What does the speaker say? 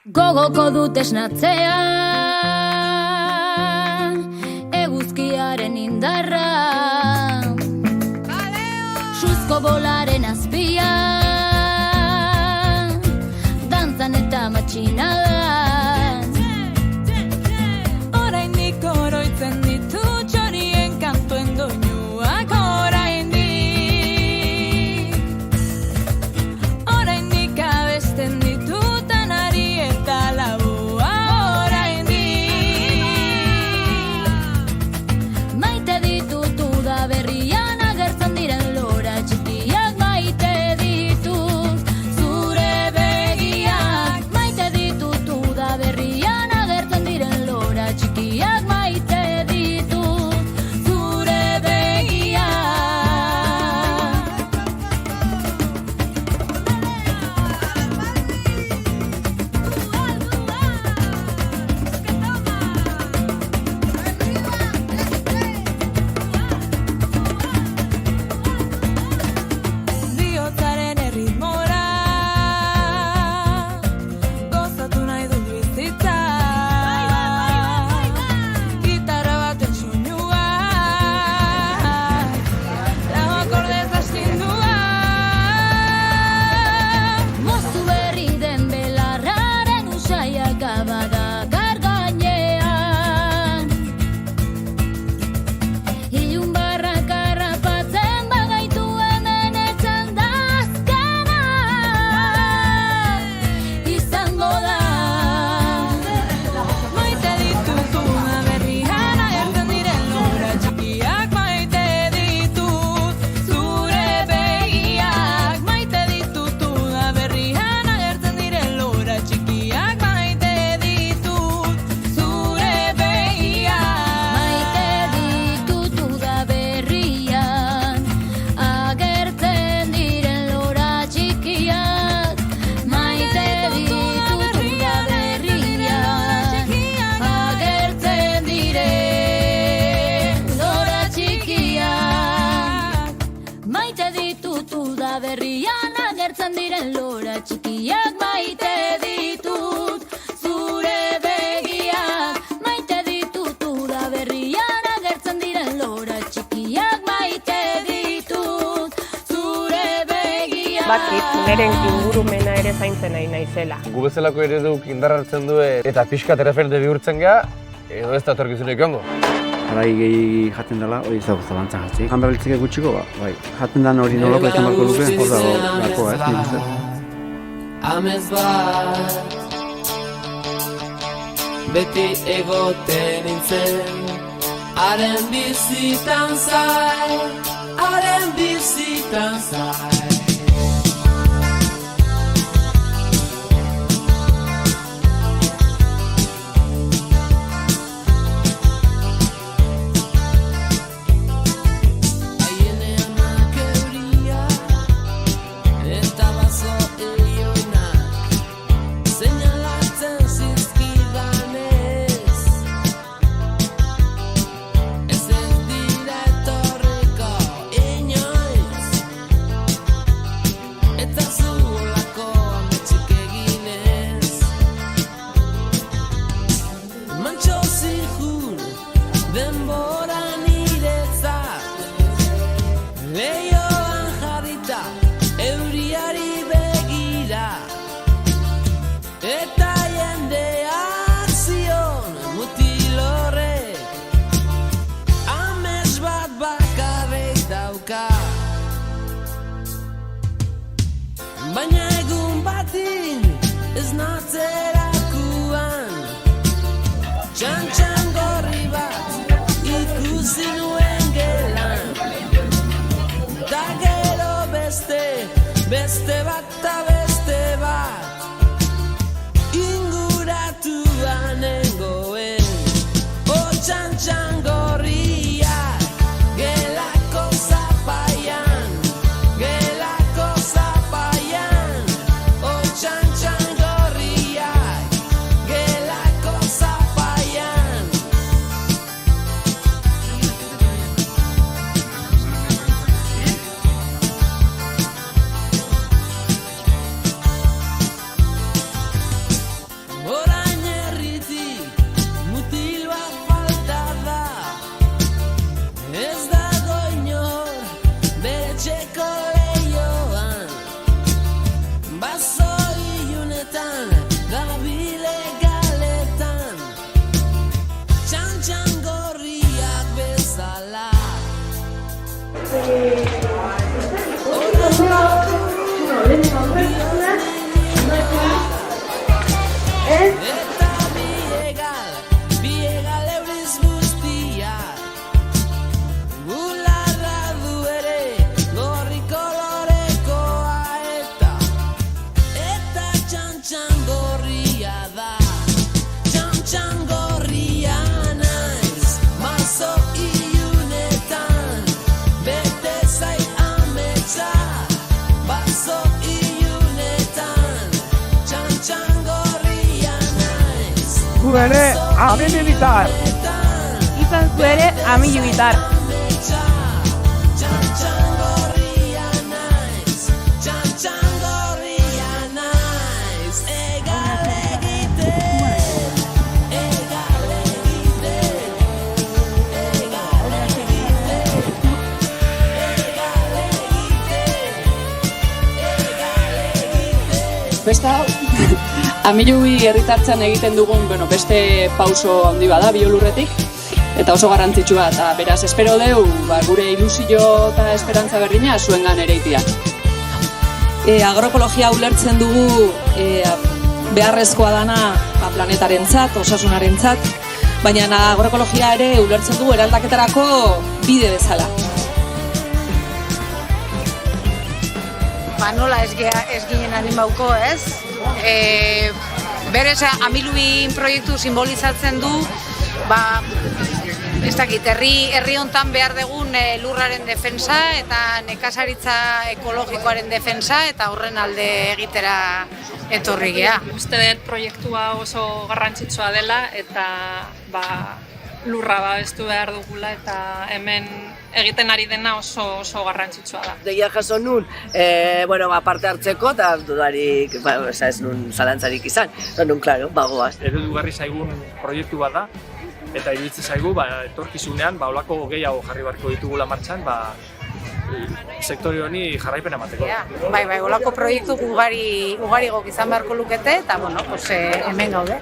Gogoko dut esnatzea, eguzkiaren indarra, suzko bolaren azpia, dantzan eta matxinadan. Oraindik oroitzen ditu txorien kantuen doinuak oraindik. Oraindik abesten ditutan ari eta laboa oraindik. Maite ditut uda berrian agertzen diren lora txikiak, maite ditut zure begiak. Maite ditut uda berrian agertzen diren lora txikiak, maite ditut zure begiak. Bihotzaren erritmora gozatu nahi dut bizitza, gitarra baten soinua, lau akordez astindua. Moztu berri den belarraren usaiak abadakar gainean, ilun barrak harrapatzen bagaitu hemen etzan da azkena izango da. Maite ditut uda berrian agertzen diren lora txikiak, maite ditut zure begiak. Maite ditut uda berrian agertzen diren lora txikiak, maite ditut zure begiak. Maite ditut uda berrian agertzen diren lora txikiak, maite ditut uda berrian agertzen diren lora txikiak. Maite ditut uda berrian agertzen diren lora txikiak, maite ditut zure begiak. Maite ditut uda berrian agertzen diren lora txikiak, maite ditut zure begiak. Bakit, nire ingurumena ere zaintzen nahi naizela. Gu bezalako ereduk indar hartzen du eta pixkat erreferente bihurtzen gea, edo ez da etorkizunik joango. Bai, gehi jaten dela, hori ez dago zalantzan jatzik. Janbera biltzike gutxiko, bai. Jaten dan hori nolako izan barko luke, hor dago gakoa, ez nik uste. Amez bat beti egoten nintzen, haren bizitan zai, haren bizitan zai. Aieneanak euria eta bazo illunak seinalatzen zizkidanez, ez dira etorriko inoiz, eta zuolako ametxik eginez. Mantxo zirjun denbora niretzat, lehioan jarrita euriari begira, eta jendeak zion mutilorrek amets bat bakarrik dauka. Baina egun batin ez natzerakuan, txantxan gorri bat ikusi nuen gelan, ta gero beste bat ta beste bat inguratuan nengoen. O txantxan gorriak gelako zapaian, gelako zapaian. O txantxan gorriak gelako zapaian, Eta biegal euriz guztiak bularra du ere gorri kolorekoa eta txantxan gorria da txantxan gorria naiz mazo ilunetan bete zait ametsa bazo ilunetan txantxan gorria naiz Gu ere, amen evitar! Izan zu ere, amilu bitar. Beste hau, amilui herritartzan egiten dugun beste pauso handi bada biolurretik, eta oso garrantzitsua, eta beraz espero deu gure ilusio eta esperantza berdina zuengan ere itia. Agroekologia ulertzen dugu beharrezkoa dana planetarentzat, osasunarentzat, baina agroekologia ere ulertzen dugu eraldaketarako bide bezala. Nola ez ginen animauko, ez? Berez, Amiluin proiektu simbolizatzen du, ez dakit, herri hontan behar dugun lurraren defensa eta nekazaritza ekologikoaren defensa eta horren alde egitera etorri gea. Uste dut proiektua oso garrantzitsua dela eta lurra babestu behar dugula eta hemen egiten ari dena oso garrantzitsua da. Deia jaso nun, parte hartzeko eta dudarik, ez nun zalantzarik izan. Nun, klaro, bagoaz. Eredugarri zaigun proiektu bat da, eta iruditzen zaigu, etorkizunean, olako gehiago jarri beharko ditugula martxan, sektore honi jarraipena emateko. Olako proiektu ugari izan beharko lukete, eta hemen gaude.